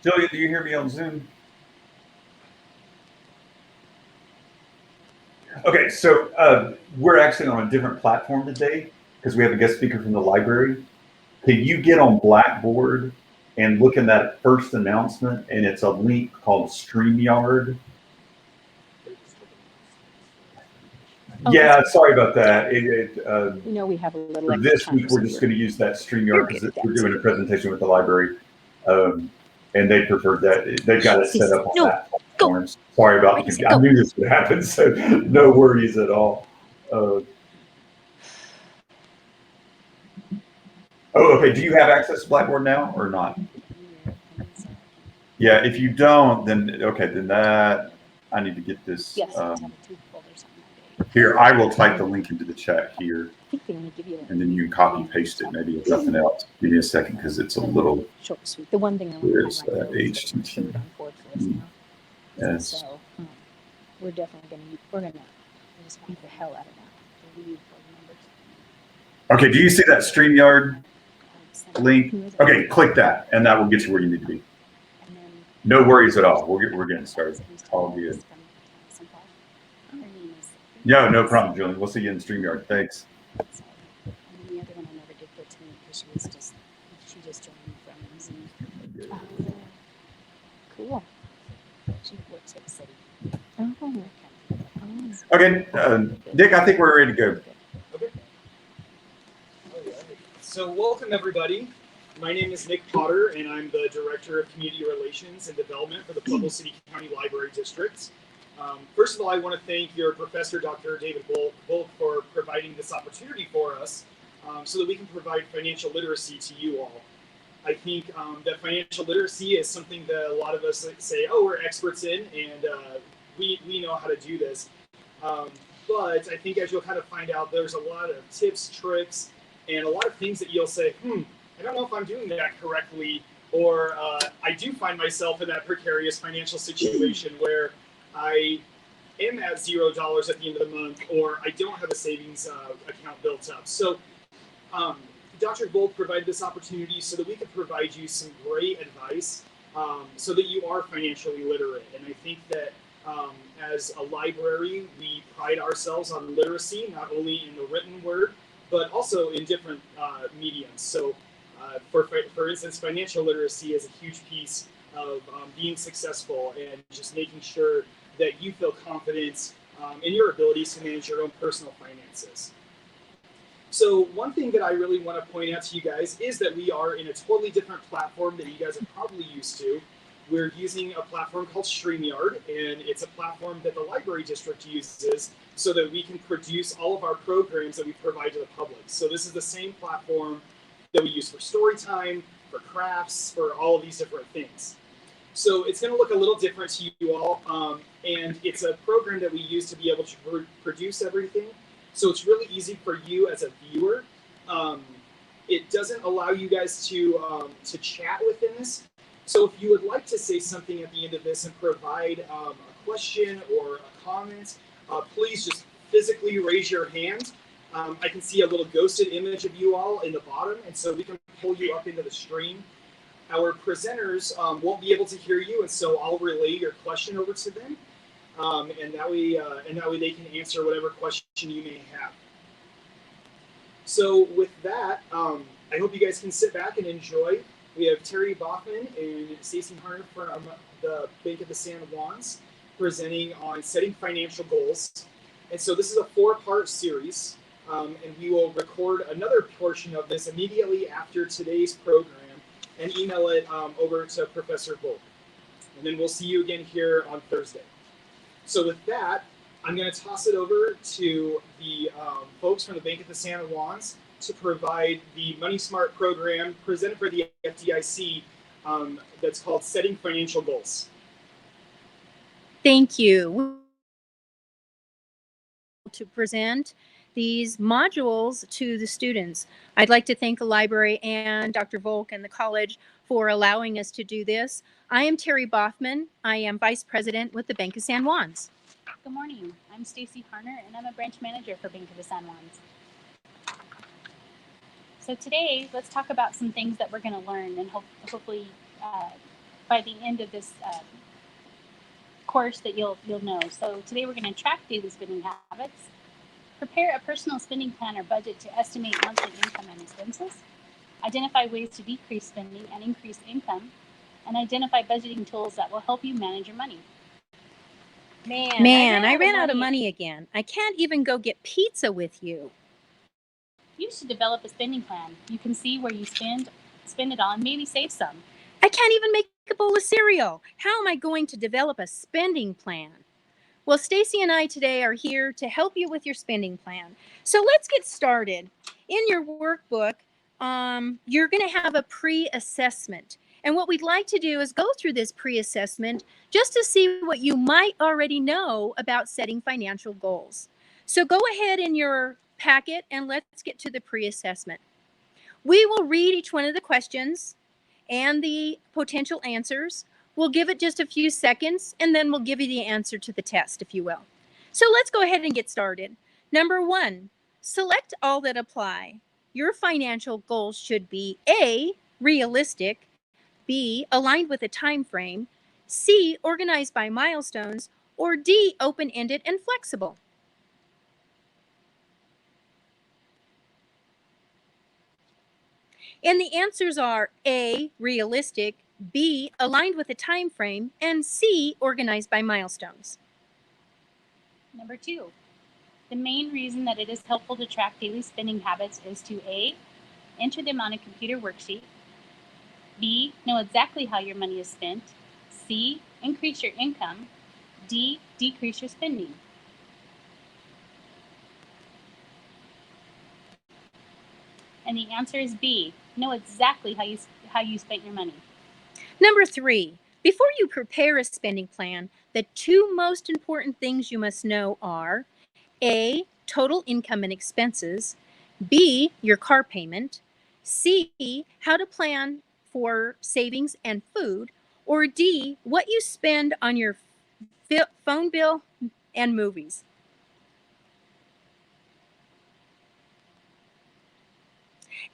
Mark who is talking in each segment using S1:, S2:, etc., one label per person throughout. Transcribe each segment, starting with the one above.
S1: Julia, do you hear me on Zoom? Okay, so we're actually on a different platform today because we have a guest speaker from the library. Can you get on Blackboard and look in that first announcement? And it's a link called StreamYard.
S2: Oh,
S1: Yeah, sorry about that.
S2: we know we have a little
S1: For
S2: extra
S1: this
S2: time,
S1: week, we're
S2: so
S1: just going to use that
S2: you're
S1: StreamYard
S2: good
S1: because
S2: at that,
S1: we're doing a
S2: Sophie.
S1: presentation with the library. And they preferred that. They've got it set up on
S2: No,
S1: that
S2: go.
S1: platform. Sorry about the confusion. I knew this would happen, so no worries at all. Oh, okay. Do you have access to Blackboard now or not? Yeah, if you don't, then okay, then that I need to get this.
S2: Yes.
S1: Here, I will type the link into the chat here,
S2: I think they only give you
S1: and then you can copy paste it. Maybe if nothing else. Give me a second because it's a little.
S2: short and sweet. The one thing I want
S1: Where's
S2: to highlight
S1: HTTP? Yes.
S2: So we're definitely going to just beat the hell out of that.
S1: Okay, do you see that StreamYard link? Okay, click that, and that will get you where you need to be. No worries at all. We're getting started. All good. No problem, Julian. We'll see you in StreamYard. Thanks.
S2: And then the other one I never did get to meet because she just joined me from Zoom. Cool. She works at the city.
S1: Okay, Nick, I think we're ready to go.
S3: Okay. So welcome everybody. My name is Nick Potter, and I'm the Director of Community Relations and Development for the Pueblo City County Library District. First of all, I want to thank your professor, Dr. David Volk, for providing this opportunity for us so that we can provide financial literacy to you all. I think that financial literacy is something that a lot of us say, oh, we're experts in, and we know how to do this. But I think as you'll kind of find out, there's a lot of tips, tricks, and a lot of things that you'll say, I don't know if I'm doing that correctly, or I do find myself in that precarious financial situation where I am at $0 at the end of the month, or I don't have a savings account built up. So Dr. Volk provided this opportunity so that we could provide you some great advice so that you are financially literate. And I think that as a library, we pride ourselves on literacy, not only in the written word, but also in different mediums. So for instance, financial literacy is a huge piece of being successful and just making sure that you feel confident in your abilities to manage your own personal finances. So one thing that I really want to point out to you guys is that we are in a totally different platform than you guys are probably used to. We're using a platform called StreamYard, and it's a platform that the library district uses so that we can produce all of our programs that we provide to the public. So this is the same platform that we use for story time, for crafts, for all of these different things. So it's going to look a little different to you all, and it's a program that we use to be able to produce everything. So it's really easy for you as a viewer. It doesn't allow you guys to chat within this. So if you would like to say something at the end of this and provide a question or a comment, please just physically raise your hand. I can see a little ghosted image of you all in the bottom, and so we can pull you up into the stream. Our presenters won't be able to hear you, and so I'll relay your question over to them, and that way they can answer whatever question you may have. So with that, I hope you guys can sit back and enjoy. We have Terry Baughman and Stacy Harner from the Bank of the San Juans presenting on setting financial goals. And so this is a 4-part series, and we will record another portion of this immediately after today's program and email it over to Professor Volk. And then we'll see you again here on Thursday. So with that, I'm going to toss it over to the folks from the Bank of the San Juans to provide the Money Smart program presented for the FDIC that's called Setting Financial Goals.
S4: Thank you. To present these modules to the students. I'd like to thank the library and Dr. Volk and the college for allowing us to do this. I am Terry Baughman. I am Vice President with the Bank of San Juans.
S2: Good morning. I'm Stacy Harner, and I'm a branch manager for Bank of the San Juans. So today, let's talk about some things that we're going to learn and hopefully by the end of this course that you'll know. So today we're going to track daily spending habits, prepare a personal spending plan or budget to estimate monthly income and expenses, identify ways to decrease spending and increase income, and identify budgeting tools that will help you manage your money.
S4: Man, I ran out of money again. I can't even go get pizza with you.
S2: You should develop a spending plan. You can see where you spend it on, maybe save some.
S4: I can't even make a bowl of cereal. How am I going to develop a spending plan? Well, Stacy and I today are here to help you with your spending plan. So let's get started. In your workbook, you're going to have a pre-assessment. And what we'd like to do is go through this pre-assessment just to see what you might already know about setting financial goals. So go ahead in your packet and let's get to the pre-assessment. We will read each one of the questions and the potential answers. We'll give it just a few seconds and then we'll give you the answer to the test, if you will. So let's go ahead and get started. Number 1, select all that apply. Your financial goals should be A, realistic, B, aligned with a time frame, C, organized by milestones, or D, open-ended and flexible. And the answers are A, realistic, B, aligned with a time frame, and C, organized by milestones.
S2: Number 2, the main reason that it is helpful to track daily spending habits is to A, enter them on a computer worksheet, B, know exactly how your money is spent, C, increase your income, D, decrease your spending. And the answer is B, know exactly how you spent your money.
S4: Number 3, before you prepare a spending plan, the 2 most important things you must know are A, total income and expenses, B, your car payment, C, how to plan for savings and food, or D, what you spend on your phone bill and movies.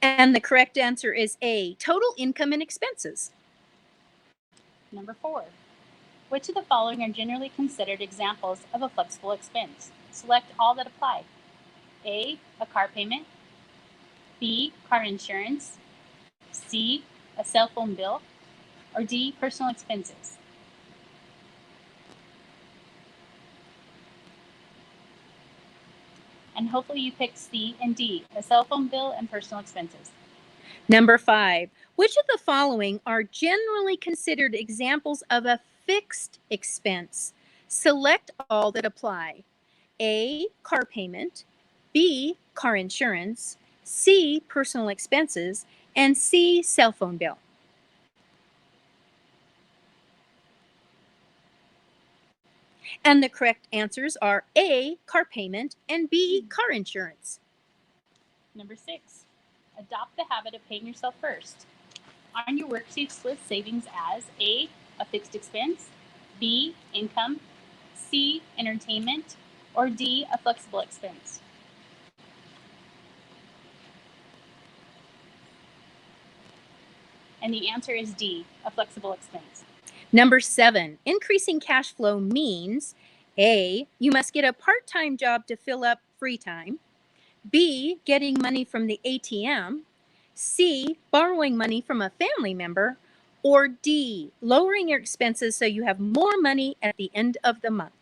S4: And the correct answer is A, total income and expenses.
S2: Number 4, which of the following are generally considered examples of a flexible expense? Select all that apply. A, a car payment, B, car insurance, C, a cell phone bill, or D, personal expenses. And hopefully you picked C and D, a cell phone bill and personal expenses.
S4: Number 5, which of the following are generally considered examples of a fixed expense? Select all that apply. A, car payment, B, car insurance, C, personal expenses, and C, cell phone bill. And the correct answers are A, car payment, and B, car insurance.
S2: Number 6, adopt the habit of paying yourself first. On your worksheets, list savings as A, a fixed expense, B, income, C, entertainment, or D, a flexible expense. And the answer is D, a flexible expense.
S4: Number 7, increasing cash flow means A, you must get a part-time job to fill up free time, B, getting money from the ATM, C, borrowing money from a family member, or D, lowering your expenses so you have more money at the end of the month.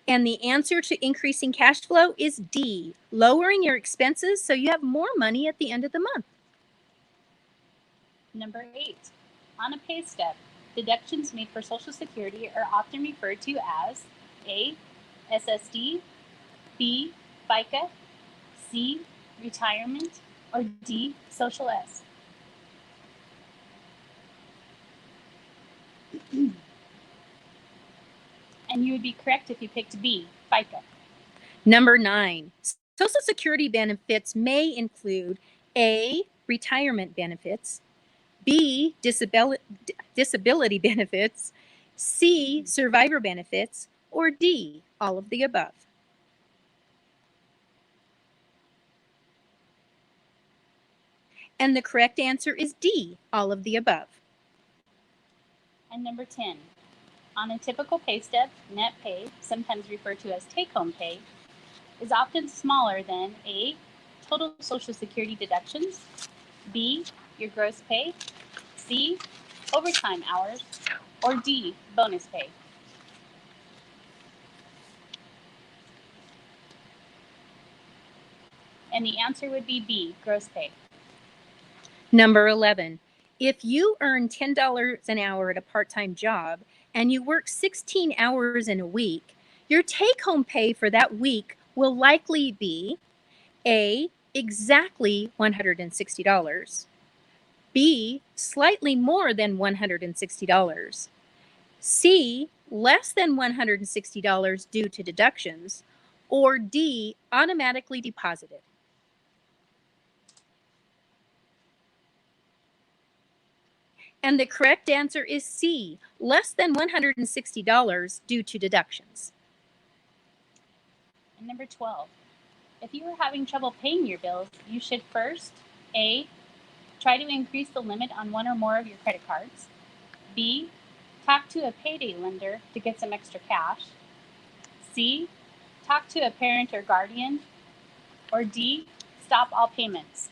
S4: And the answer to increasing cash flow is D, lowering your expenses so you have more money at the end of the month.
S2: Number 8, on a pay stub, deductions made for Social Security are often referred to as A, SSD, B, FICA, C, retirement, or D, Social S. And you would be correct if you picked B, FICA.
S4: Number 9, Social Security benefits may include A, retirement benefits, B, disability benefits, C, survivor benefits, or D, all of the above. And the correct answer is D, all of the above.
S2: And number 10, on a typical pay stub, net pay, sometimes referred to as take-home pay, is often smaller than A, total Social Security deductions, B, your gross pay, C, overtime hours, or D, bonus pay. And the answer would be B, gross pay.
S4: Number 11, if you earn $10 an hour at a part-time job and you work 16 hours in a week, your take-home pay for that week will likely be A, exactly $160, B, slightly more than $160, C, less than $160 due to deductions, or D, automatically deposited. And the correct answer is C, less than $160 due to deductions.
S2: And number 12, if you are having trouble paying your bills, you should first, A, try to increase the limit on one or more of your credit cards, B, talk to a payday lender to get some extra cash, C, talk to a parent or guardian, or D, stop all payments.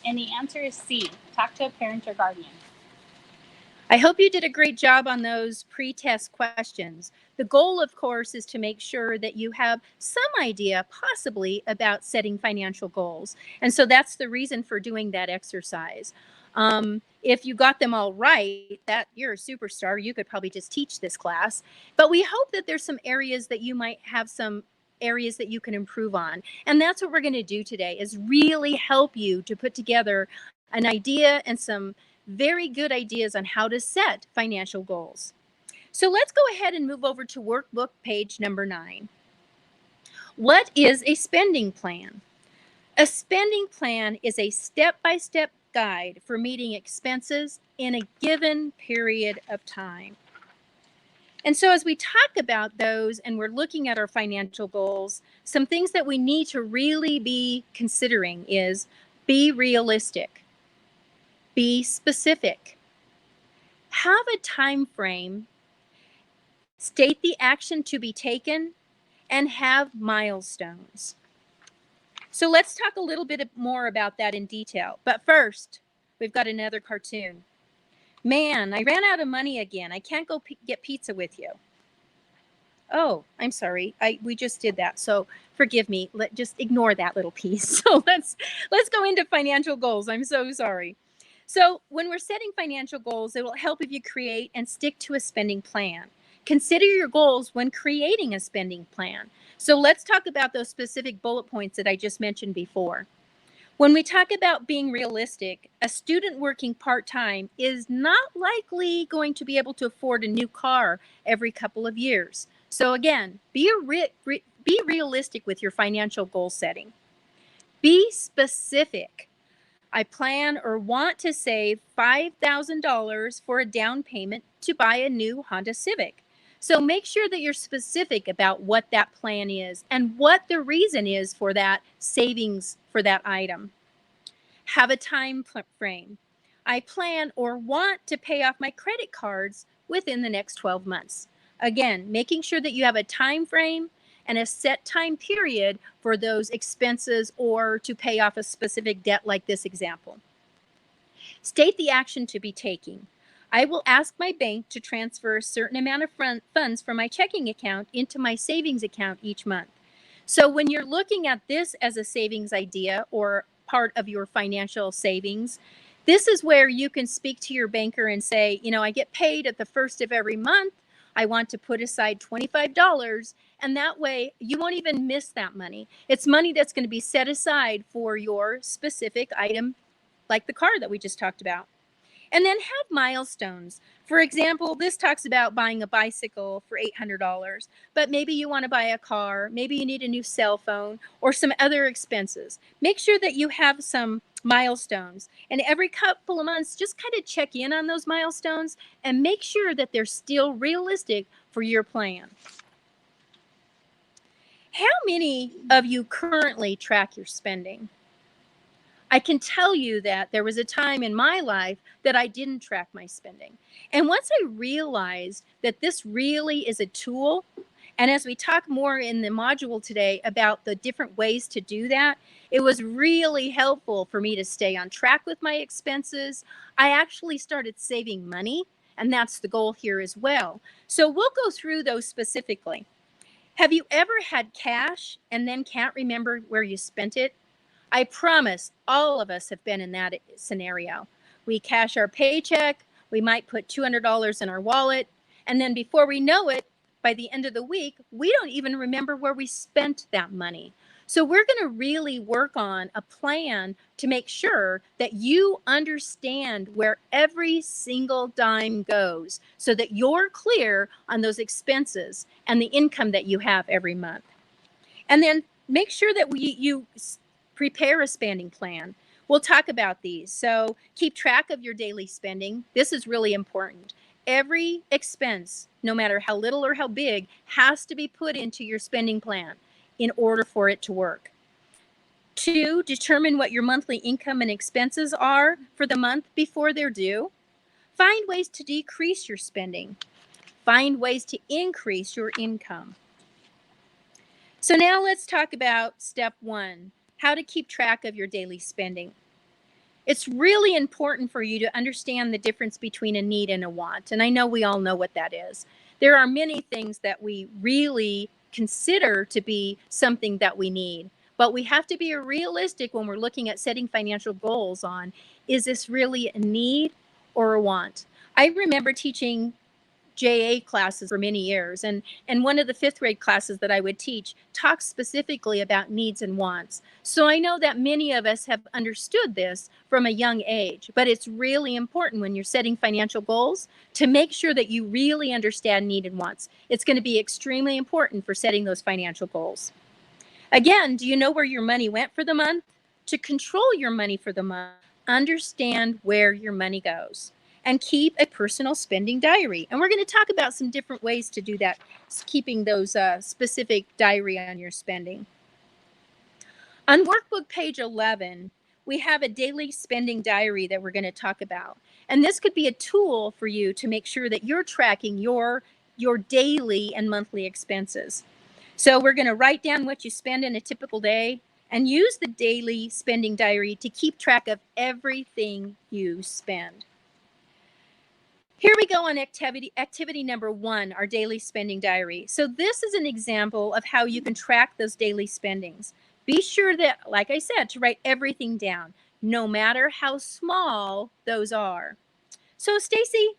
S2: And the answer is C, talk to a parent or guardian.
S4: I hope you did a great job on those pre-test questions. The goal, of course, is to make sure that you have some idea, possibly, about setting financial goals. And so that's the reason for doing that exercise. If you got them all right, that you're a superstar. You could probably just teach this class. But we hope that there's some areas that you might have some areas that you can improve on. And that's what we're going to do today, is really help you to put together an idea and some very good ideas on how to set financial goals. So let's go ahead and move over to workbook page number 9. What is a spending plan? A spending plan is a step-by-step guide for meeting expenses in a given period of time. And so as we talk about those and we're looking at our financial goals, some things that we need to really be considering is be realistic. Be specific. Have a time frame. State the action to be taken, and have milestones. So let's talk a little bit more about that in detail. But first, we've got another cartoon. Man, I ran out of money again. I can't go get pizza with you. Oh, I'm sorry. We just did that. So forgive me. Just ignore that little piece. So let's go into financial goals. I'm so sorry. So when we're setting financial goals, it will help if you create and stick to a spending plan. Consider your goals when creating a spending plan. So let's talk about those specific bullet points that I just mentioned before. When we talk about being realistic, a student working part-time is not likely going to be able to afford a new car every couple of years. So again, be realistic with your financial goal setting. Be specific. I plan or want to save $5,000 for a down payment to buy a new Honda Civic. So make sure that you're specific about what that plan is and what the reason is for that savings for that item. Have a time frame. I plan or want to pay off my credit cards within the next 12 months. Again, making sure that you have a time frame and a set time period for those expenses or to pay off a specific debt like this example. State the action to be taking. I will ask my bank to transfer a certain amount of funds from my checking account into my savings account each month. So when you're looking at this as a savings idea or part of your financial savings, this is where you can speak to your banker and say, you know, I get paid at the first of every month. I want to put aside $25, and that way you won't even miss that money. It's money that's going to be set aside for your specific item, like the car that we just talked about. And then have milestones. For example, this talks about buying a bicycle for $800, but maybe you want to buy a car, maybe you need a new cell phone or some other expenses. Make sure that you have some milestones, and every couple of months, just kind of check in on those milestones and make sure that they're still realistic for your plan. How many of you currently track your spending? I can tell you that there was a time in my life that I didn't track my spending. And once I realized that this really is a tool, and as we talk more in the module today about the different ways to do that, it was really helpful for me to stay on track with my expenses. I actually started saving money, and that's the goal here as well. So we'll go through those specifically. Have you ever had cash and then can't remember where you spent it? I promise all of us have been in that scenario. We cash our paycheck, we might put $200 in our wallet, and then before we know it, by the end of the week, we don't even remember where we spent that money. So we're going to really work on a plan to make sure that you understand where every single dime goes so that you're clear on those expenses and the income that you have every month. And then make sure that you prepare a spending plan. We'll talk about these. So keep track of your daily spending. This is really important. Every expense, no matter how little or how big, has to be put into your spending plan in order for it to work. 2, determine what your monthly income and expenses are for the month before they're due. Find ways to decrease your spending. Find ways to increase your income. So now let's talk about step 1, how to keep track of your daily spending. It's really important for you to understand the difference between a need and a want. And I know we all know what that is. There are many things that we really consider to be something that we need, but we have to be realistic when we're looking at setting financial goals on, is this really a need or a want? I remember teaching JA classes for many years. And one of the 5th grade classes that I would teach talks specifically about needs and wants. So I know that many of us have understood this from a young age, but it's really important when you're setting financial goals to make sure that you really understand need and wants. It's going to be extremely important for setting those financial goals. Again, do you know where your money went for the month? To control your money for the month, understand where your money goes. And keep a personal spending diary. And we're going to talk about some different ways to do that, keeping those specific diary on your spending. On workbook page 11, we have a daily spending diary that we're going to talk about. And this could be a tool for you to make sure that you're tracking your daily and monthly expenses. So we're going to write down what you spend in a typical day and use the daily spending diary to keep track of everything you spend. Here we go on activity number 1, our daily spending diary. So this is an example of how you can track those daily spendings. Be sure that, like I said, to write everything down, no matter how small those are. So Stacy,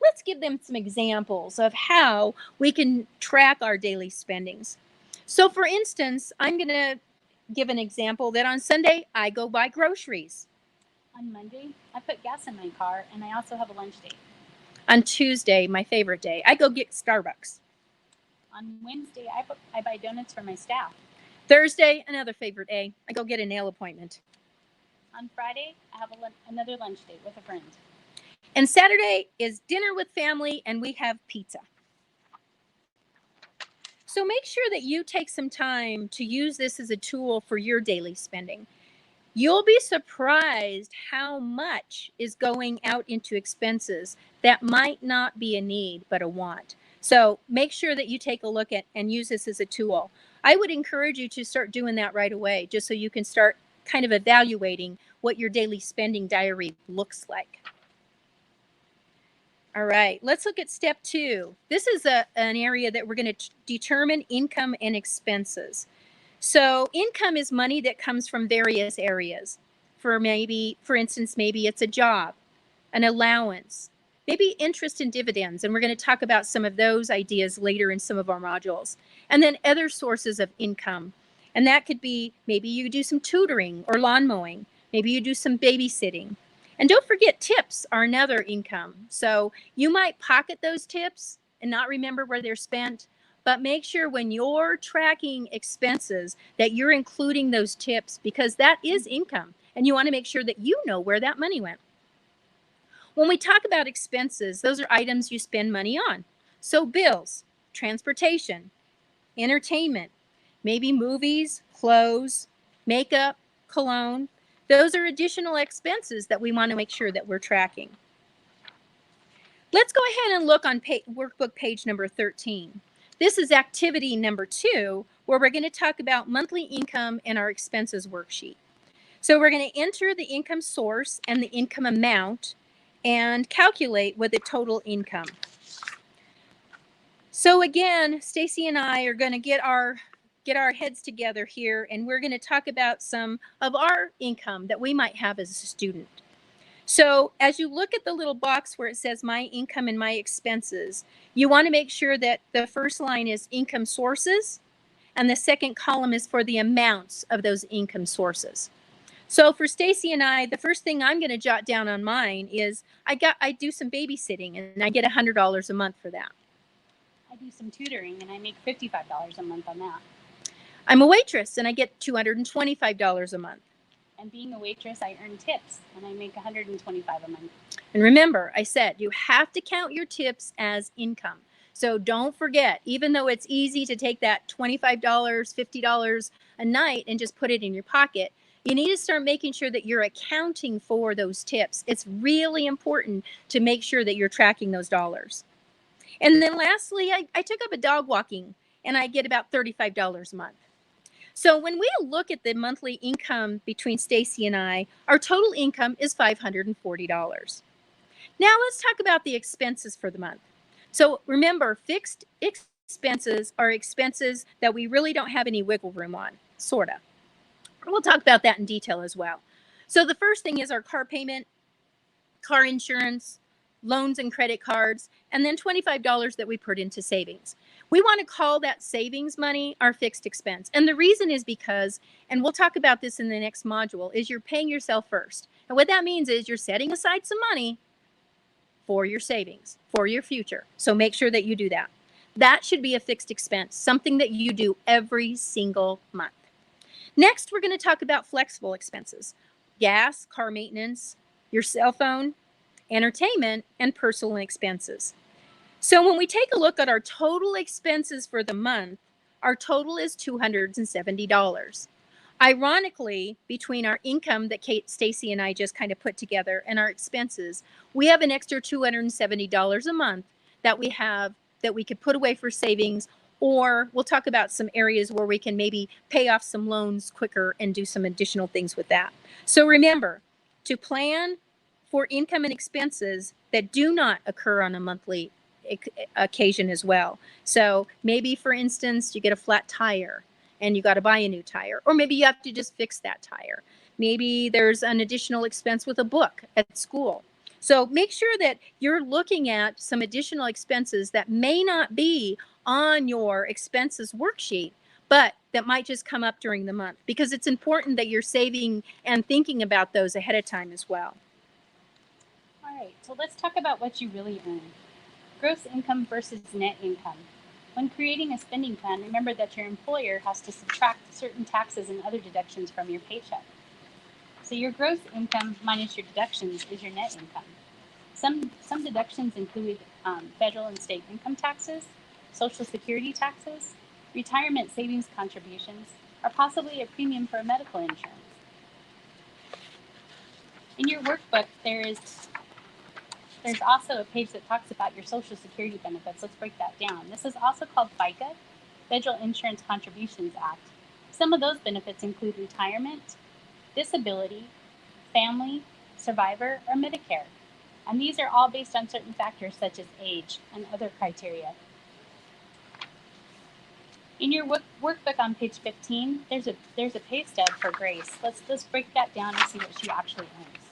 S4: let's give them some examples of how we can track our daily spendings. So for instance, I'm going to give an example that on Sunday, I go buy groceries.
S2: On Monday, I put gas in my car, and I also have a lunch date.
S4: On Tuesday, my favorite day, I go get Starbucks.
S2: On Wednesday, I buy donuts for my staff.
S4: Thursday, another favorite day, I go get a nail appointment.
S2: On Friday, I have another lunch date with a friend.
S4: And Saturday is dinner with family, and we have pizza. So make sure that you take some time to use this as a tool for your daily spending. You'll be surprised how much is going out into expenses that might not be a need, but a want. So make sure that you take a look at and use this as a tool. I would encourage you to start doing that right away, just so you can start kind of evaluating what your daily spending diary looks like. All right, let's look at step 2. This is an area that we're going to determine income and expenses. So income is money that comes from various areas. For instance, maybe it's a job, an allowance, maybe interest and dividends. And we're going to talk about some of those ideas later in some of our modules. And then other sources of income. And that could be, maybe you do some tutoring or lawn mowing. Maybe you do some babysitting. And don't forget, tips are another income. So you might pocket those tips and not remember where they're spent. But make sure when you're tracking expenses that you're including those tips, because that is income. And you want to make sure that you know where that money went. When we talk about expenses, those are items you spend money on. So bills, transportation, entertainment, maybe movies, clothes, makeup, cologne. Those are additional expenses that we want to make sure that we're tracking. Let's go ahead and look on workbook page number 13. This is activity number 2, where we're going to talk about monthly income and our expenses worksheet. So we're going to enter the income source and the income amount and calculate with the total income. So again, Stacy and I are going to get our heads together here, and we're going to talk about some of our income that we might have as a student. So as you look at the little box where it says my income and my expenses, you want to make sure that the first line is income sources and the second column is for the amounts of those income sources. So for Stacy and I, the first thing I'm going to jot down on mine is I do some babysitting and I get $100 a month for that.
S2: I do some tutoring and I make $55 a month on that.
S4: I'm a waitress and I get $225 a month.
S2: And being a waitress, I earn tips and I make $125 a month.
S4: And remember, I said you have to count your tips as income. So don't forget, even though it's easy to take that $25, $50 a night and just put it in your pocket, you need to start making sure that you're accounting for those tips. It's really important to make sure that you're tracking those dollars. And then lastly, I took up a dog walking and I get about $35 a month. So when we look at the monthly income between Stacy and I, our total income is $540. Now let's talk about the expenses for the month. So remember, fixed expenses are expenses that we really don't have any wiggle room on, sort of. We'll talk about that in detail as well. So the first thing is our car payment, car insurance, loans and credit cards, and then $25 that we put into savings. We want to call that savings money our fixed expense. And the reason is because, and we'll talk about this in the next module, is you're paying yourself first. And what that means is you're setting aside some money for your savings, for your future. So make sure that you do that. That should be a fixed expense, something that you do every single month. Next, we're going to talk about flexible expenses: gas, car maintenance, your cell phone, entertainment, and personal expenses. So when we take a look at our total expenses for the month, our total is $270. Ironically, between our income that Stacy and I just kind of put together and our expenses, we have an extra $270 a month that we could put away for savings, or we'll talk about some areas where we can maybe pay off some loans quicker and do some additional things with that. So remember to plan for income and expenses that do not occur on a monthly occasion as well. So maybe, for instance, you get a flat tire and you got to buy a new tire, or maybe you have to just fix that tire. Maybe there's an additional expense with a book at school. So make sure that you're looking at some additional expenses that may not be on your expenses worksheet, but that might just come up during the month, because it's important that you're saving and thinking about those ahead of time as well.
S2: All right, so let's talk about what you really earn. Gross income versus net income. When creating a spending plan, remember that your employer has to subtract certain taxes and other deductions from your paycheck. So your gross income minus your deductions is your net income. Some deductions include federal and state income taxes, Social Security taxes, retirement savings contributions, or possibly a premium for medical insurance. In your workbook, there's also a page that talks about your Social Security benefits. Let's break that down. This is also called FICA, Federal Insurance Contributions Act. Some of those benefits include retirement, disability, family, survivor, or Medicare. And these are all based on certain factors such as age and other criteria. In your workbook on page 15, there's a pay stub for Grace. Let's break that down and see what she actually earns.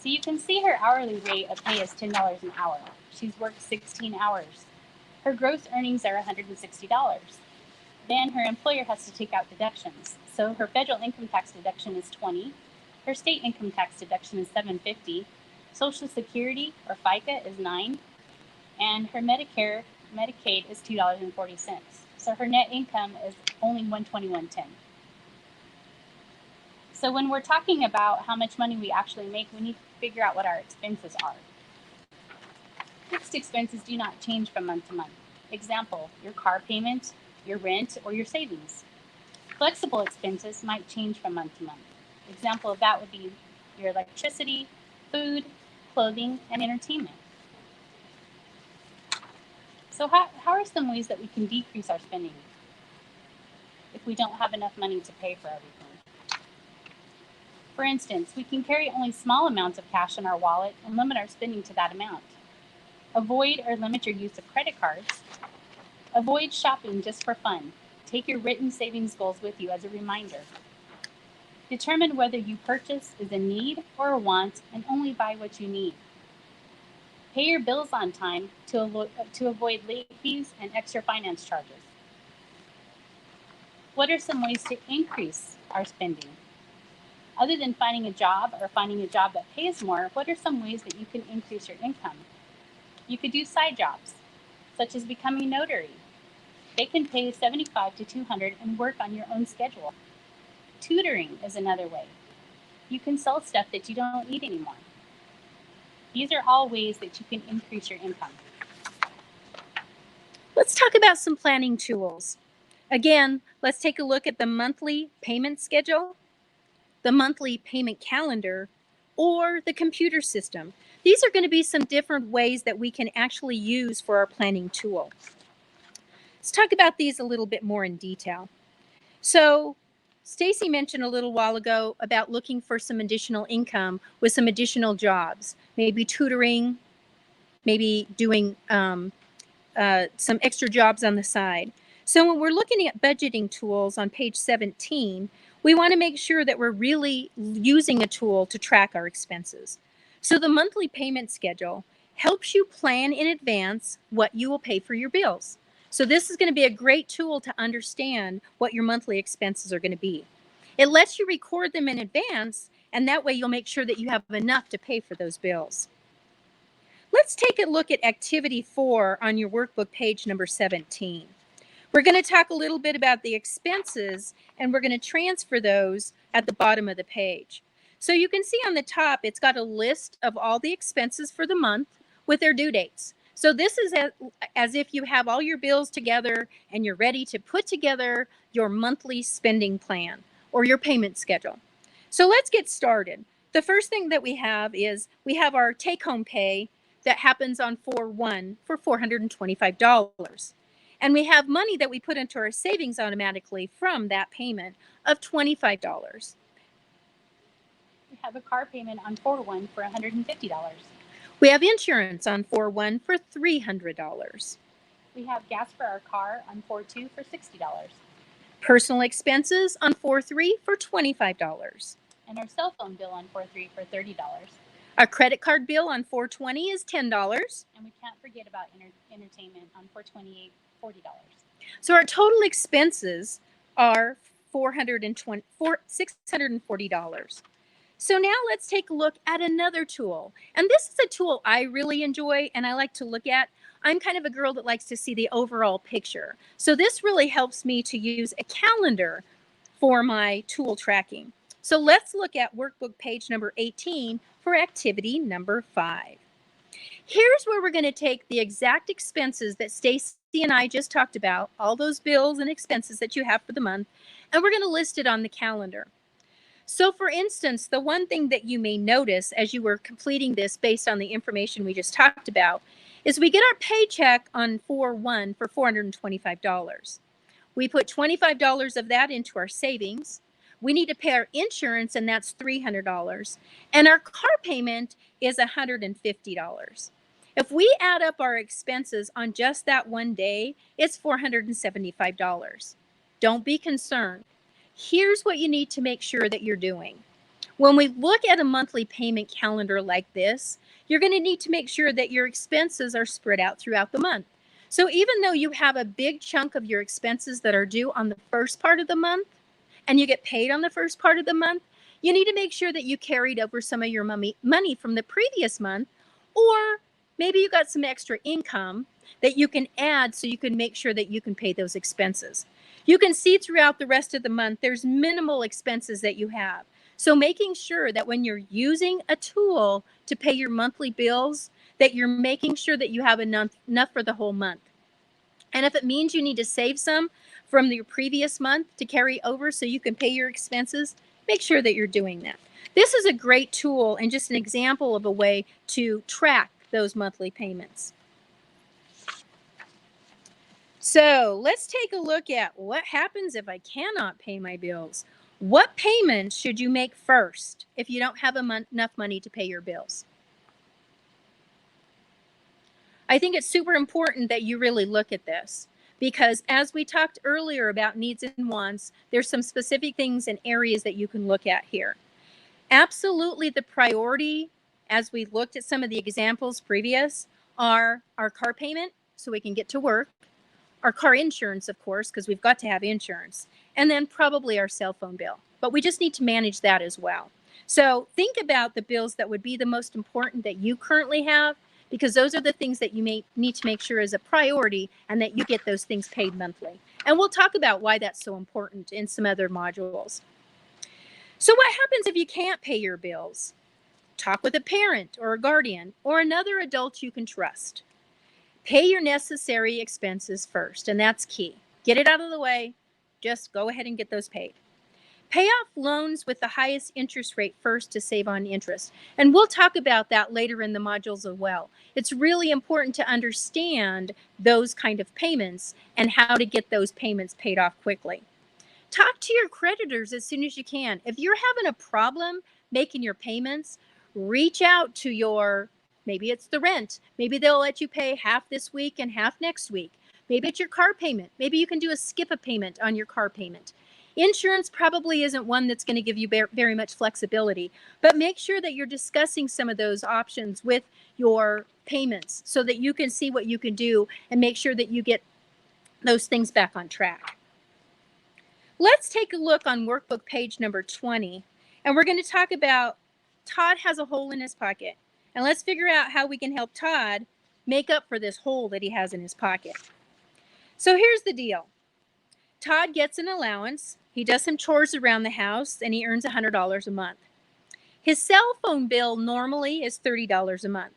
S2: So you can see her hourly rate of pay is $10 an hour. She's worked 16 hours. Her gross earnings are $160. Then her employer has to take out deductions. So her federal income tax deduction is $20. Her state income tax deduction is $750. Social Security, or FICA, is $9. And her Medicaid is $2.40. So her net income is only $121.10. So when we're talking about how much money we actually make, we need to figure out what our expenses are. Fixed expenses do not change from month to month. Example, your car payment your rent, or your savings. Flexible expenses might change from month to month. Example of that would be your electricity, food, clothing, and entertainment. So how are some ways that we can decrease our spending if we don't have enough money to pay for everything? For instance, we can carry only small amounts of cash in our wallet and limit our spending to that amount. Avoid or limit your use of credit cards. Avoid shopping just for fun. Take your written savings goals with you as a reminder. Determine whether you purchase is a need or a want and only buy what you need. Pay your bills on time to avoid late fees and extra finance charges. What are some ways to increase our spending? Other than finding a job or finding a job that pays more, what are some ways that you can increase your income? You could do side jobs, such as becoming a notary. They can pay $75 to $200 and work on your own schedule. Tutoring is another way. You can sell stuff that you don't need anymore. These are all ways that you can increase your income.
S4: Let's talk about some planning tools. Again, let's take a look at the monthly payment schedule, the monthly payment calendar, or the computer system. These are going to be some different ways that we can actually use for our planning tool. Let's talk about these a little bit more in detail. So Stacy mentioned a little while ago about looking for some additional income with some additional jobs, maybe tutoring, maybe doing some extra jobs on the side. So when we're looking at budgeting tools on page 17, we want to make sure that we're really using a tool to track our expenses. So the monthly payment schedule helps you plan in advance what you will pay for your bills. So this is going to be a great tool to understand what your monthly expenses are going to be. It lets you record them in advance, and that way you'll make sure that you have enough to pay for those bills. Let's take a look at activity 4 on your workbook, page number 17. We're going to talk a little bit about the expenses, and we're going to transfer those at the bottom of the page. So you can see on the top, it's got a list of all the expenses for the month with their due dates. So this is as if you have all your bills together and you're ready to put together your monthly spending plan or your payment schedule. So let's get started. The first thing that we have is we have our take-home pay that happens on 4/1 for $425. And we have money that we put into our savings automatically from that payment of $25.
S2: We have a car payment on 4/1 for $150.
S4: We have insurance on 4/1 for $300.
S2: We have gas for our car on 4/2 for $60.
S4: Personal expenses on 4/3 for $25.
S2: And our cell phone bill on 4/3 for $30.
S4: Our credit card bill on 4/20 is $10.
S2: And we can't forget about entertainment on 4/28, $40.
S4: So our total expenses are $640. So now let's take a look at another tool. And this is a tool I really enjoy and I like to look at. I'm kind of a girl that likes to see the overall picture. So this really helps me to use a calendar for my tool tracking. So let's look at workbook page number 18 for activity number 5. Here's where we're going to take the exact expenses that Stacy and I just talked about, all those bills and expenses that you have for the month, and we're going to list it on the calendar. So for instance, the one thing that you may notice as you were completing this based on the information we just talked about is we get our paycheck on 4/1 for $425. We put $25 of that into our savings. We need to pay our insurance, and that's $300. And our car payment is $150. If we add up our expenses on just that one day, it's $475. Don't be concerned. Here's what you need to make sure that you're doing. When we look at a monthly payment calendar like this, you're going to need to make sure that your expenses are spread out throughout the month. So even though you have a big chunk of your expenses that are due on the first part of the month, and you get paid on the first part of the month, you need to make sure that you carried over some of your money from the previous month, or maybe you got some extra income that you can add so you can make sure that you can pay those expenses. You can see throughout the rest of the month, there's minimal expenses that you have. So making sure that when you're using a tool to pay your monthly bills, that you're making sure that you have enough for the whole month. And if it means you need to save some from your previous month to carry over so you can pay your expenses, make sure that you're doing that. This is a great tool and just an example of a way to track those monthly payments. So let's take a look at what happens if I cannot pay my bills. What payments should you make first if you don't have enough money to pay your bills? I think it's super important that you really look at this because as we talked earlier about needs and wants, there's some specific things and areas that you can look at here. Absolutely the priority, as we looked at some of the examples previous, are our car payment so we can get to work, our car insurance, of course, because we've got to have insurance, and then probably our cell phone bill. But we just need to manage that as well. So think about the bills that would be the most important that you currently have, because those are the things that you may need to make sure is a priority and that you get those things paid monthly. And we'll talk about why that's so important in some other modules. So what happens if you can't pay your bills? Talk with a parent or a guardian or another adult you can trust. Pay your necessary expenses first, and that's key. Get it out of the way. Just go ahead and get those paid. Pay off loans with the highest interest rate first to save on interest. And we'll talk about that later in the modules as well. It's really important to understand those kind of payments and how to get those payments paid off quickly. Talk to your creditors as soon as you can. If you're having a problem making your payments, reach out to your, maybe it's the rent. Maybe they'll let you pay half this week and half next week. Maybe it's your car payment. Maybe you can do a skip a payment on your car payment. Insurance probably isn't one that's going to give you very much flexibility, but make sure that you're discussing some of those options with your payments so that you can see what you can do and make sure that you get those things back on track. Let's take a look on workbook page number 20, and we're going to talk about Todd has a hole in his pocket. And let's figure out how we can help Todd make up for this hole that he has in his pocket. So here's the deal. Todd gets an allowance. He does some chores around the house, and he earns $100 a month. His cell phone bill normally is $30 a month.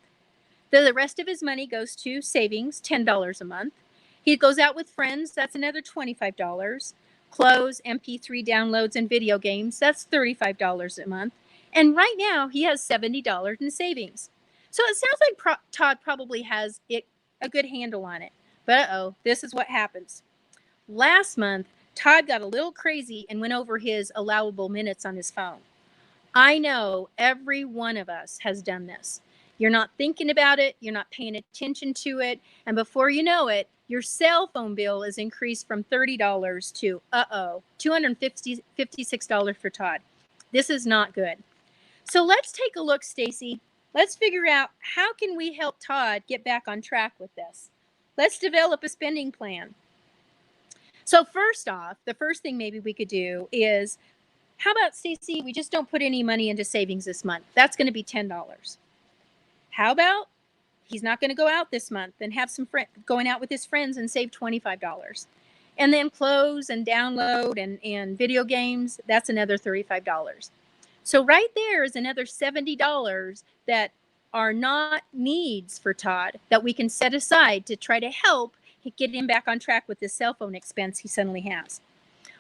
S4: The rest of his money goes to savings, $10 a month. He goes out with friends, that's another $25. Clothes, MP3 downloads, and video games, that's $35 a month. And right now, he has $70 in savings. So it sounds like Todd probably has a good handle on it. But uh-oh, this is what happens. Last month, Todd got a little crazy and went over his allowable minutes on his phone. I know every one of us has done this. You're not thinking about it, you're not paying attention to it, and before you know it, your cell phone bill is increased from $30 to, $256 for Todd. This is not good. So let's take a look, Stacy. Let's figure out how can we help Todd get back on track with this. Let's develop a spending plan. So first off, the first thing maybe we could do is, how about, Stacy, we just don't put any money into savings this month. That's going to be $10. How about he's not going to go out this month and have some going out with his friends and save $25. And then clothes and download and video games, that's another $35. So right there is another $70 that are not needs for Todd that we can set aside to try to help get him back on track with this cell phone expense he suddenly has.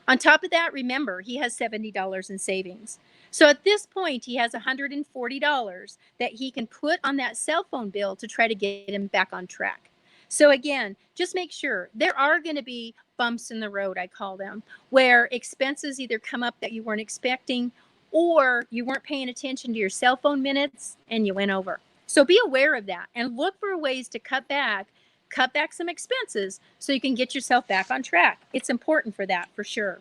S4: On top of that, remember, he has $70 in savings. So at this point, he has $140 that he can put on that cell phone bill to try to get him back on track. So again, just make sure there are going to be bumps in the road, I call them, where expenses either come up that you weren't expecting or you weren't paying attention to your cell phone minutes and you went over. So be aware of that and look for ways to cut back some expenses so you can get yourself back on track. It's important for that, for sure.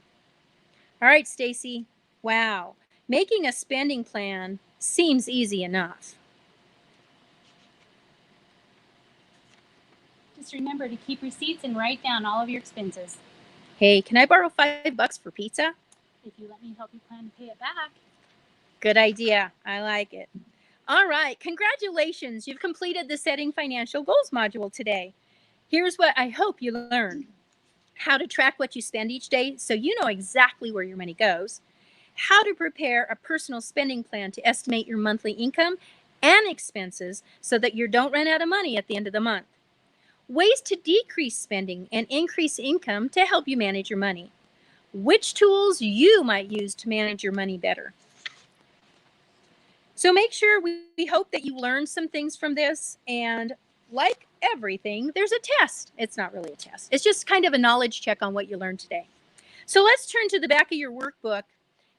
S4: All right, Stacy. Wow. Making a spending plan seems easy enough.
S2: Just remember to keep receipts and write down all of your expenses.
S4: Hey, can I borrow $5 for pizza?
S2: If you let me help you plan to pay it back.
S4: Good idea. I like it. All right. Congratulations. You've completed the Setting Financial Goals module today. Here's what I hope you learned. How to track what you spend each day so you know exactly where your money goes. How to prepare a personal spending plan to estimate your monthly income and expenses so that you don't run out of money at the end of the month. ways to decrease spending and increase income to help you manage your money. Which tools you might use to manage your money better. So make sure we hope that you learned some things from this, and like everything, there's a test. It's not really a test. It's just kind of a knowledge check on what you learned today. So let's turn to the back of your workbook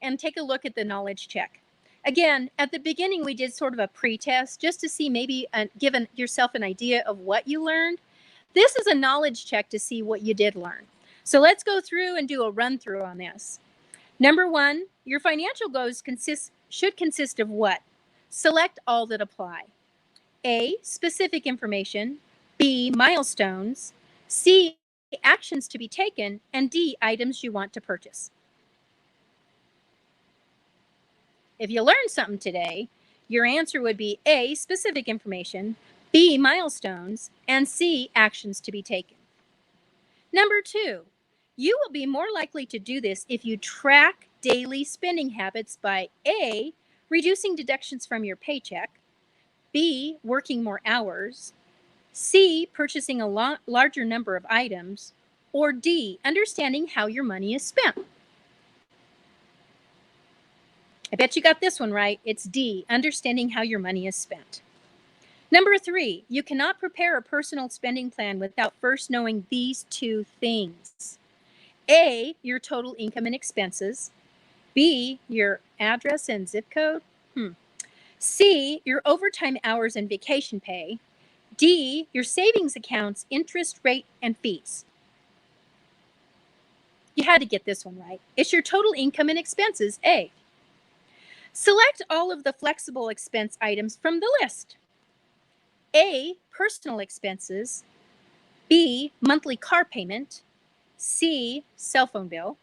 S4: and take a look at the knowledge check. Again, at the beginning, we did sort of a pre-test just to see maybe give yourself an idea of what you learned. This is a knowledge check to see what you did learn. So let's go through and do a run through on this. Number one, your financial goals should consist of what? Select all that apply. A, specific information. B, milestones. C, actions to be taken. And D, items you want to purchase. If you learned something today, your answer would be A, specific information, B, milestones, and C, actions to be taken. Number two, you will be more likely to do this if you track daily spending habits by A, reducing deductions from your paycheck, B, working more hours, C, purchasing a larger number of items, or D, understanding how your money is spent. I bet you got this one right. It's D, understanding how your money is spent. Number three, you cannot prepare a personal spending plan without first knowing these two things. A, your total income and expenses. B, your address and zip code. C, your overtime hours and vacation pay. D, your savings accounts, interest rate, and fees. You had to get this one right. It's your total income and expenses, A. Select all of the flexible expense items from the list. A, personal expenses. B, monthly car payment. C, cell phone bill.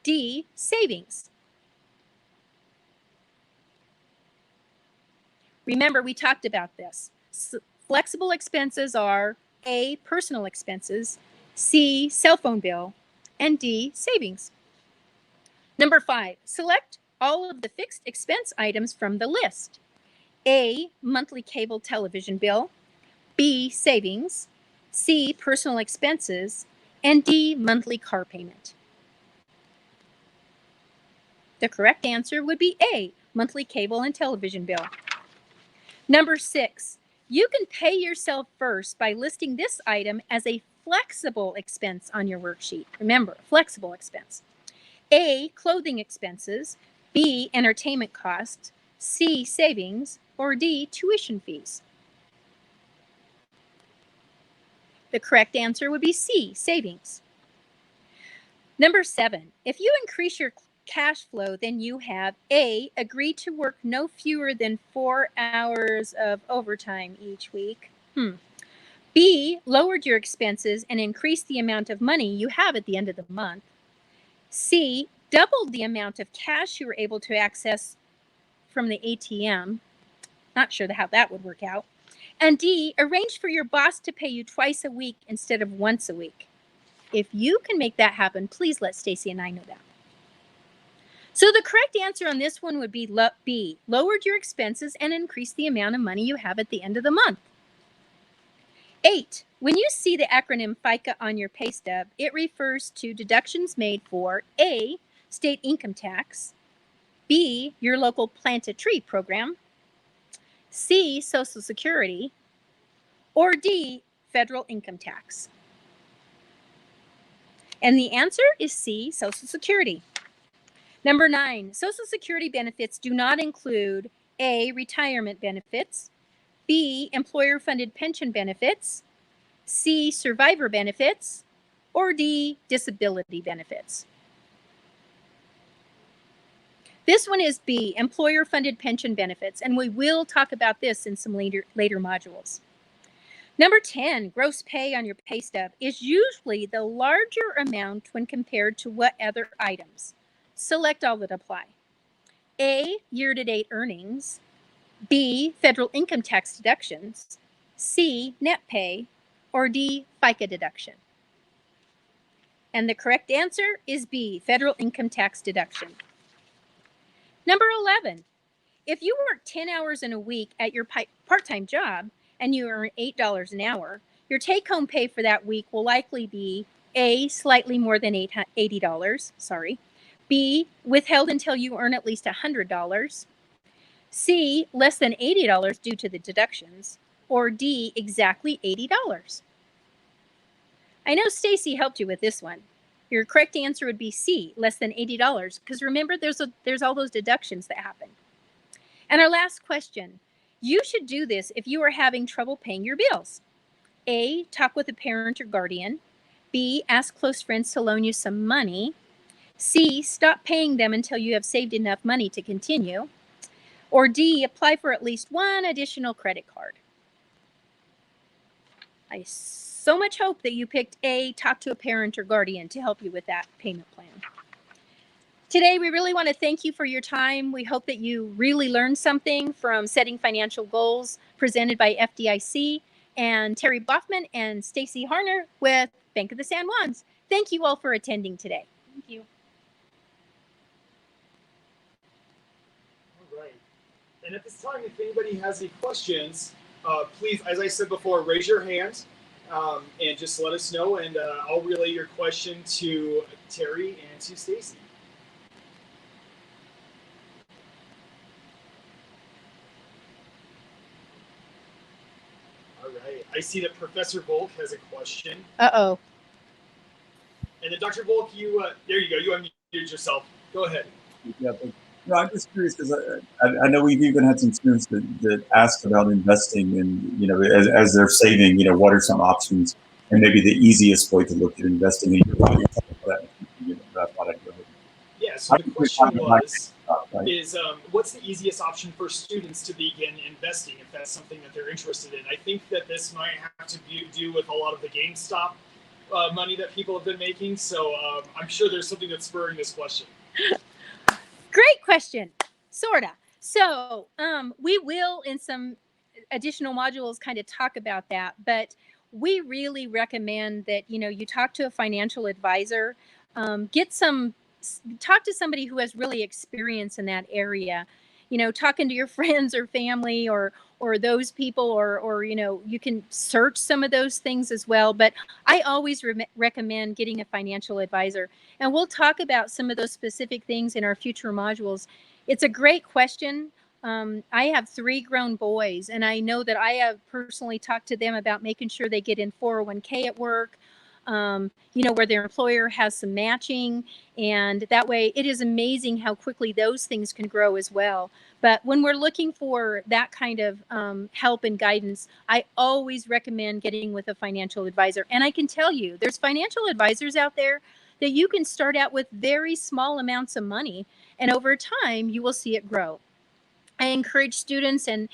S4: D, savings. Remember, we talked about this. Flexible expenses are A, personal expenses, C, cell phone bill, and D, savings. Number five, select all of the fixed expense items from the list. A, monthly cable television bill, B, savings, C, personal expenses, and D, monthly car payment. The correct answer would be A, monthly cable and television bill. Number six, you can pay yourself first by listing this item as a flexible expense on your worksheet. Remember, flexible expense. A, clothing expenses, B, entertainment costs, C, savings, or D, tuition fees. The correct answer would be C, savings. Number seven, if you increase your cash flow, then you have A, agree to work no fewer than 4 hours of overtime each week. B, lowered your expenses and increased the amount of money you have at the end of the month. C, doubled the amount of cash you were able to access from the ATM. Not sure how that would work out. And D, arranged for your boss to pay you twice a week instead of once a week. If you can make that happen, please let Stacy and I know that. So the correct answer on this one would be B, lowered your expenses and increased the amount of money you have at the end of the month. 8, when you see the acronym FICA on your pay stub, it refers to deductions made for A, state income tax, B, your local plant a tree program, C, Social Security, or D, federal income tax. And the answer is C, Social Security. Number 9, Social Security benefits do not include A, retirement benefits, B, employer-funded pension benefits, C, survivor benefits, or D, disability benefits. This one is B, employer-funded pension benefits, and we will talk about this in some later modules. Number 10, gross pay on your pay stub is usually the larger amount when compared to what other items? Select all that apply. A, year-to-date earnings. B, federal income tax deductions. C, net pay. Or D, FICA deduction. And the correct answer is B, federal income tax deduction. Number 11, if you work 10 hours in a week at your part-time job and you earn $8 an hour, Your take-home pay for that week will likely be A, slightly more than $80, sorry. B, withheld until you earn at least $100. C, less than $80 due to the deductions. Or D, exactly $80. I know Stacy helped you with this one. Your correct answer would be C, less than $80, because remember there's all those deductions that happen. And our last question, you should do this if you are having trouble paying your bills. A, talk with a parent or guardian. B, ask close friends to loan you some money. C, stop paying them until you have saved enough money to continue. Or D, apply for at least one additional credit card. I so much hope that you picked A, talk to a parent or guardian to help you with that payment plan. Today, we really want to thank you for your time. We hope that you really learned something from Setting Financial Goals presented by FDIC and Terry Boffman and Stacy Harner with Bank of the San Juans. Thank you all for attending today.
S2: Thank you.
S3: All right. And at this time, if anybody has any questions, please, as I said before, raise your hand and just let us know, and I'll relay your question to Terry and to Stacy. All right. I see that Professor Volk has a question.
S4: Uh-oh.
S3: And then Dr. Volk, there you go. You unmuted yourself. Go ahead.
S5: Yeah, but, no, I'm just curious because I know we've even had some students that ask about investing and, as they're saving, what are some options and maybe the easiest way to look at investing in your money.
S3: Yeah, so the question was,
S5: right?
S3: what's the easiest option for students to begin investing if that's something that they're interested in? I think that this might have to do with a lot of the GameStop money that people have been making. So I'm sure there's something that's spurring this question.
S4: Great question. Sorta. So we will in some additional modules kind of talk about that, but we really recommend that, you talk to a financial advisor, talk to somebody who has really experience in that area, talking to your friends or family or those people or you can search some of those things as well. But I always recommend getting a financial advisor, and we'll talk about some of those specific things in our future modules. It's a great question. I have 3 grown boys, and I know that I have personally talked to them about making sure they get in 401k at work, where their employer has some matching, and that way it is amazing how quickly those things can grow as well. But when we're looking for that kind of help and guidance, I always recommend getting with a financial advisor. And I can tell you, there's financial advisors out there that you can start out with very small amounts of money, and over time you will see it grow. I encourage students and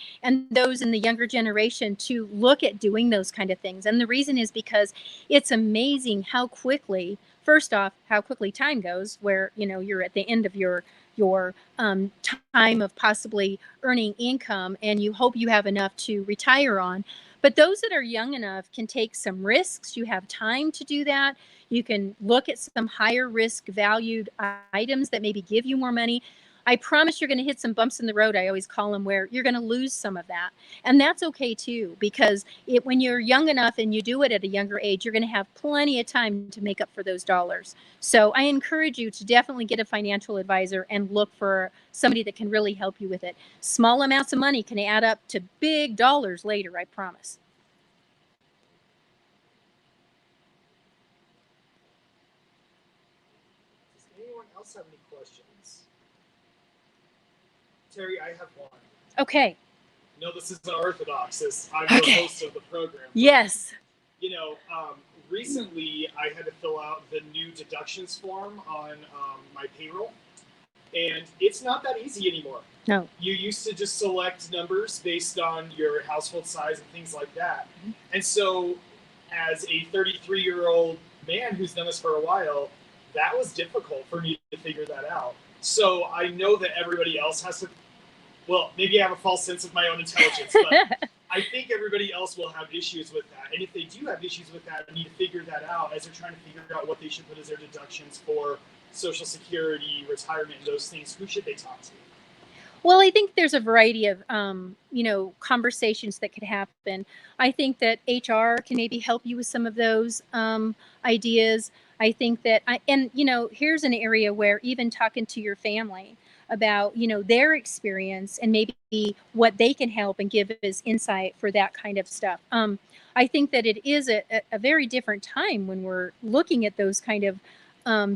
S4: those in the younger generation to look at doing those kind of things. And the reason is because it's amazing how quickly, first off, how quickly time goes, where, you're at the end of your time of possibly earning income, and you hope you have enough to retire on. But those that are young enough can take some risks. You have time to do that. You can look at some higher risk valued items that maybe give you more money. I promise you're going to hit some bumps in the road, I always call them, where you're going to lose some of that. And that's okay too, because when you're young enough and you do it at a younger age, you're going to have plenty of time to make up for those dollars. So I encourage you to definitely get a financial advisor and look for somebody that can really help you with it. Small amounts of money can add up to big dollars later, I promise.
S3: Does anyone else have any questions? Terry, I have one.
S4: Okay.
S3: No, this is unorthodox, as I'm the host of the program.
S4: Yes.
S3: Recently I had to fill out the new deductions form on my payroll, and it's not that easy anymore.
S4: No.
S3: You used to just select numbers based on your household size and things like that. Mm-hmm. And so, as a 33-year-old man who's done this for a while, that was difficult for me to figure that out. So I know that everybody else has to, well, maybe I have a false sense of my own intelligence, but I think everybody else will have issues with that. And if they do have issues with that, they need to figure that out as they're trying to figure out what they should put as their deductions for Social Security, retirement, and those things. Who should they talk to?
S4: Well, I think there's a variety of, conversations that could happen. I think that HR can maybe help you with some of those ideas. I think that, here's an area where even talking to your family about, their experience and maybe what they can help and give as insight for that kind of stuff. I think that it is a very different time when we're looking at those kind of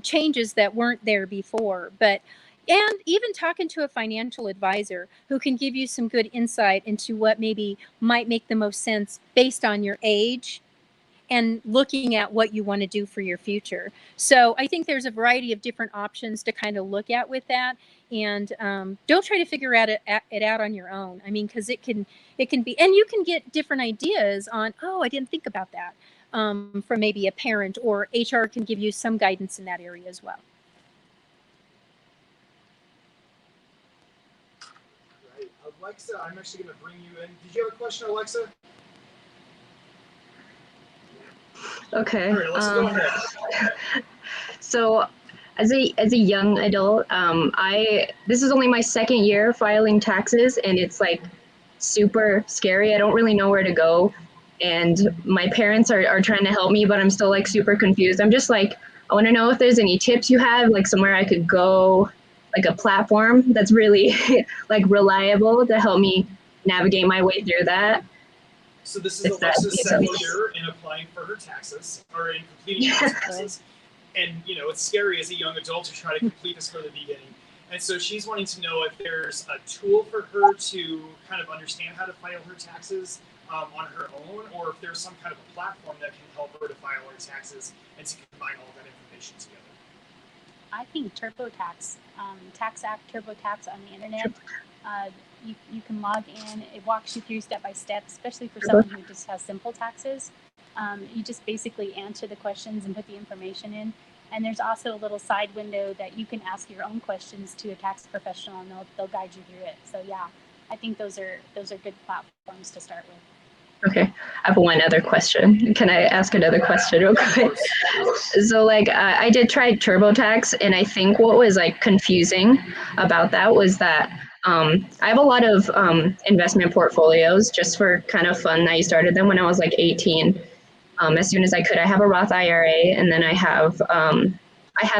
S4: changes that weren't there before. But and even talking to a financial advisor who can give you some good insight into what maybe might make the most sense based on your age and looking at what you want to do for your future. So I think there's a variety of different options to kind of look at with that. And don't try to figure it out on your own. I mean, because it can be, and you can get different ideas on, oh, I didn't think about that, from maybe a parent, or HR can give you some guidance in that area as well.
S3: Right. Alexa, I'm actually going to bring you in. Did you have a question, Alexa?
S6: Okay.
S3: All right, let's go ahead.
S6: So, as a young adult, this is only my second year filing taxes, and it's like super scary. I don't really know where to go, and my parents are trying to help me, but I'm still like super confused. I'm just like, I want to know if there's any tips you have, like somewhere I could go, like a platform that's really like reliable to help me navigate my way through that.
S3: So this is Alexa's second year in applying for her taxes, or in completing her taxes. And, it's scary as a young adult to try to complete this from the beginning. And so she's wanting to know if there's a tool for her to kind of understand how to file her taxes on her own, or if there's some kind of a platform that can help her to file her taxes and to combine all that information together.
S2: I think TurboTax, TaxAct, TurboTax on the internet. You can log in. It walks you through step by step, especially for someone who just has simple taxes. You just basically answer the questions and put the information in. And there's also a little side window that you can ask your own questions to a tax professional, and they'll guide you through it. So yeah, I think those are good platforms to start with.
S6: Okay, I have one other question. Can I ask another question real quick? So I did try TurboTax, and I think what was like confusing about that was that I have a lot of investment portfolios just for kind of fun. I started them when I was like 18. As soon as I could, I have a Roth IRA, and then I have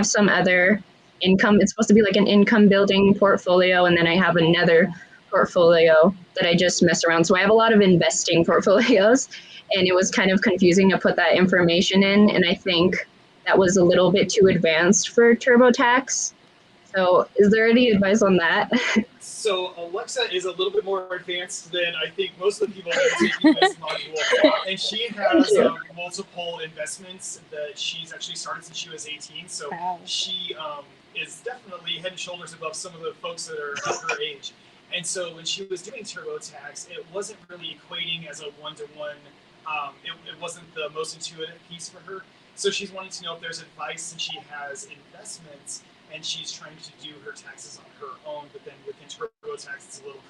S6: some other income. It's supposed to be like an income building portfolio, and then I have another portfolio that I just mess around. So I have a lot of investing portfolios, and it was kind of confusing to put that information in. And I think that was a little bit too advanced for TurboTax. So is there any advice on that?
S3: So Alexa is a little bit more advanced than I think most of the people that are taking this module. And she has multiple investments that she's actually started since she was 18. So she is definitely head and shoulders above some of the folks that are at her age. And so when she was doing TurboTax, it wasn't really equating as a one-to-one. It wasn't the most intuitive piece for her. So she's wanting to know if there's advice, since she has investments and she's trying to do her taxes on her own, but then within TurboTax, it's a little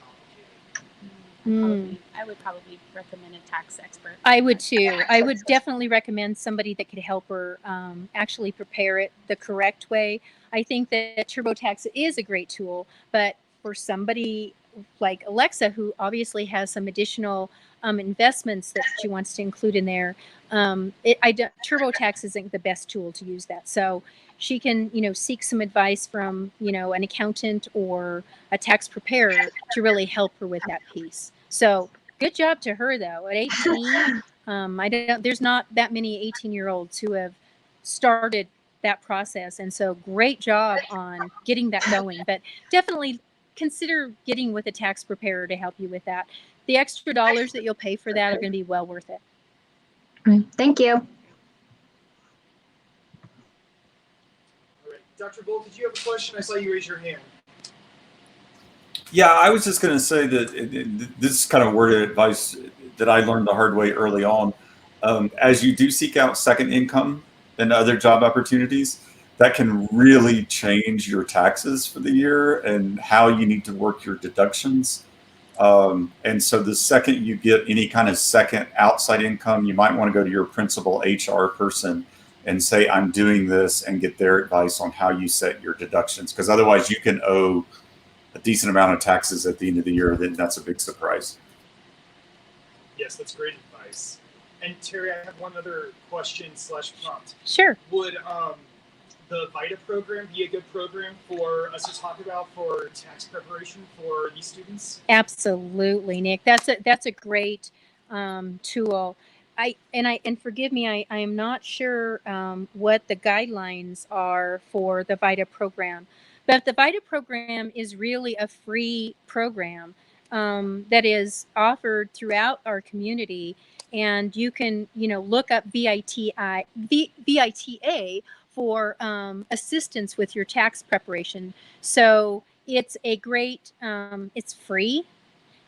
S3: complicated.
S2: I would probably recommend a tax expert.
S4: I would too. I would definitely recommend somebody that could help her actually prepare it the correct way. I think that TurboTax is a great tool, but for somebody like Alexa, who obviously has some additional investments that she wants to include in there, TurboTax isn't the best tool to use that. So she can, seek some advice from, an accountant or a tax preparer to really help her with that piece. So good job to her, though. At 18, there's not that many 18-year-olds who have started that process. And so great job on getting that going. But definitely consider getting with a tax preparer to help you with that. The extra dollars that you'll pay for that are going to be well worth it.
S6: Thank you.
S3: All right. Dr. Volk, did you have a question? I saw you raise your hand.
S1: Yeah, I was just going to say that this is kind of worded advice that I learned the hard way early on. As you do seek out second income and other job opportunities, that can really change your taxes for the year and how you need to work your deductions. And so the second you get any kind of second outside income, you might want to go to your principal HR person and say, I'm doing this, and get their advice on how you set your deductions. Because otherwise you can owe
S5: a decent amount of taxes at the end of the year, then that's a big surprise.
S3: Yes, that's great advice. And Terry, I have one other question / prompt.
S4: Sure.
S3: Would the VITA program be a good program for us to talk about for tax preparation for these students?
S4: Absolutely, Nick. That's a great tool. And forgive me, I am not sure what the guidelines are for the VITA program, but the VITA program is really a free program that is offered throughout our community, and you can look up VITA for assistance with your tax preparation. So it's a great, it's free,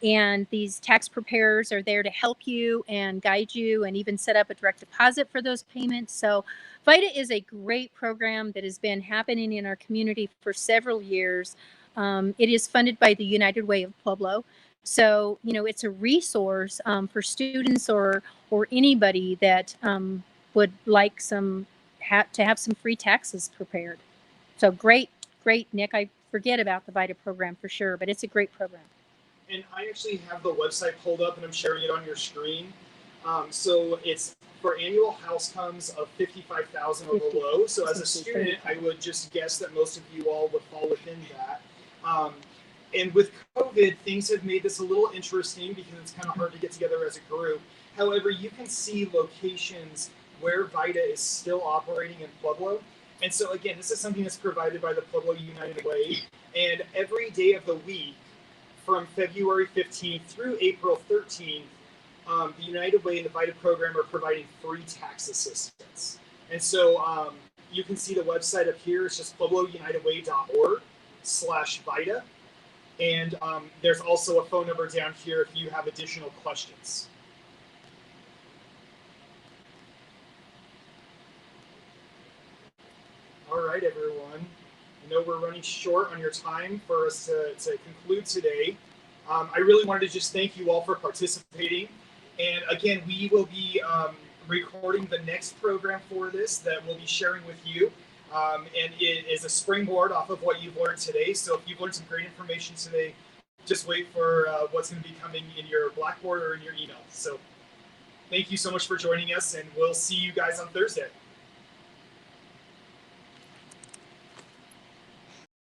S4: and these tax preparers are there to help you and guide you and even set up a direct deposit for those payments. So VITA is a great program that has been happening in our community for several years. It is funded by the United Way of Pueblo. So, it's a resource for students or anybody that would like to have some free taxes prepared. So great, Nick. I forget about the VITA program for sure, but it's a great program.
S3: And I actually have the website pulled up and I'm sharing it on your screen. So it's for annual house comes of 55,000 or below. So as a student, I would just guess that most of you all would fall within that. And with COVID, things have made this a little interesting because it's kind of hard to get together as a group. However, you can see locations where VITA is still operating in Pueblo. And so again, this is something that's provided by the Pueblo United Way. And every day of the week, from February 15th through April 13th, the United Way and the VITA program are providing free tax assistance. And so you can see the website up here. It's just pueblounitedway.org/VITA. And there's also a phone number down here if you have additional questions. All right, everyone. I know we're running short on your time for us to conclude today. I really wanted to just thank you all for participating. And again, we will be recording the next program for this that we'll be sharing with you. And it is a springboard off of what you've learned today. So if you've learned some great information today, just wait for what's going to be coming in your Blackboard or in your email. So thank you so much for joining us, and we'll see you guys on Thursday.